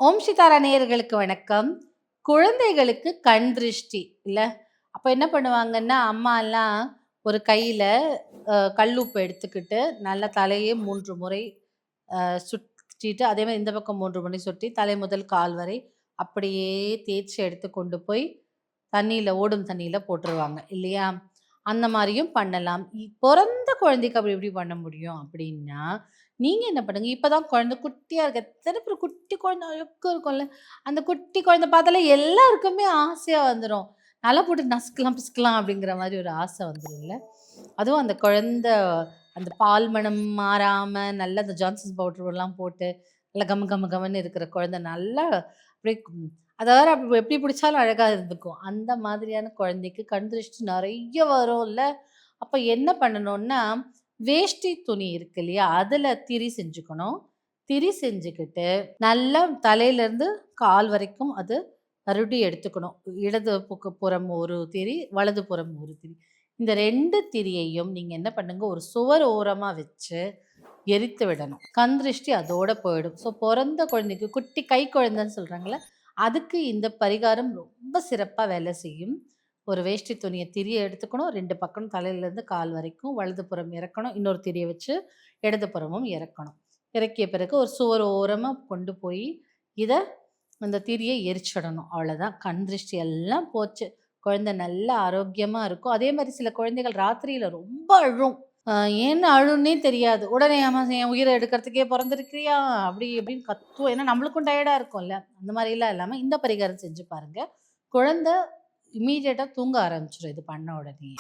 ஓம் சிதாரா நேயர்களுக்கு வணக்கம். குழந்தைகளுக்கு கண் திருஷ்டி இல்ல, அப்ப என்ன பண்ணுவாங்கன்னா, அம்மாலாம் ஒரு கையில கல்லுப்பு எடுத்துக்கிட்டு, நல்லா தலையே 3 முறை சுற்றிட்டு, அதே மாரி இந்த பக்கம் 3 முறை சுற்றி, தலை முதல் கால் வரை அப்படியே தேய்ச்சு எடுத்து கொண்டு போய் தண்ணீல ஓடும் தண்ணீல போட்டுருவாங்க இல்லையா? அந்த மாரியும் பண்ணலாம். பொறந்த குழந்தைக்கு அப்படி எப்படி பண்ண முடியும் அப்படின்னா, நீங்க என்ன பண்ணுங்க, இப்ப தான் குழந்தை குட்டியா இருக்கு. எத்தன பேர் குட்டி குழந்தை அழகா இருக்கும்ல. அந்த குட்டி குழந்தை பார்த்தாலே எல்லாருக்குமே ஆசையா வந்துரும். நல்லா போட்டு நசுக்கலாம், பிசுக்கலாம் அப்படிங்கிற மாரி ஒரு ஆசை வந்துரும்ல. அதுவும் அந்த குழந்தை அந்த பால் மணம் மாறாம, நல்லா அந்த ஜான்சன்ஸ் பவுடர்லாம் போட்டு, நல்லா கம கம கமன்னு இருக்கிற குழந்தை நல்லா அப்படியே அத வேற எப்படி பிடிச்சாலும் அழகா இருந்துக்கும். அந்த மாதிரியான குழந்தைக்கு கண் திருஷ்டி நெறைய வரும்ல. அப்ப என்ன பண்ணணும்னா, வேஷ்டி துணி இருக்கு இல்லையா? அதுல திரி செஞ்சுக்கணும். திரி செஞ்சுக்கிட்டு, நல்லா தலையிலேருந்து கால் வரைக்கும் அது மறுபடி எடுத்துக்கணும். இடது புறம் ஒரு திரி, வலது புறம் ஒரு திரி. இந்த 2 திரியையும் நீங்க என்ன பண்ணுங்க, ஒரு சுவர் ஓரமா வச்சு எரித்து விடணும். கண் திருஷ்டி அதோட போயிடும். ஸோ பொறந்த குழந்தைக்கு குட்டி கை குழந்தைன்னு சொல்றாங்கல்ல, அதுக்கு இந்த பரிகாரம் ரொம்ப சிறப்பா வேலை செய்யும். ஒரு வேஷ்டி துணிய திரிய எடுத்துக்கணும். 2 பக்கம் தலையிலேருந்து கால் வரைக்கும் வலதுபுறம் இறக்கணும். இன்னொரு திரிய வச்சு இடதுபுறமும் இறக்கணும். இறக்கிய பிறகு ஒரு சுவர் ஓரமா கொண்டு போய் இத அந்த திரிய எரிச்சிடணும். அவ்வளோதான். கண் திருஷ்டி எல்லாம் போச்சு. குழந்தை நல்ல ஆரோக்கியமா இருக்கும். அதே மாரி சில குழந்தைகள் ராத்திரியில ரொம்ப அழும். அ ஏன்னு அழுன்னே தெரியாது. உடனே "ஆமா என் உயிர எடுக்கிறதுக்கே பொறந்திருக்கிறியா?" அப்படி இப்படின்னு கத்தும். ஏன்னா நம்மளுக்கும் டயர்டா இருக்கும்ல. அந்த மாரிலாம் இல்லாம இந்த பரிகாரம் செஞ்சு பாருங்க. குழந்தை இம்மீடியட்டா தூங்க ஆரம்பிச்சுரும் இது பண்ண உடனேயே.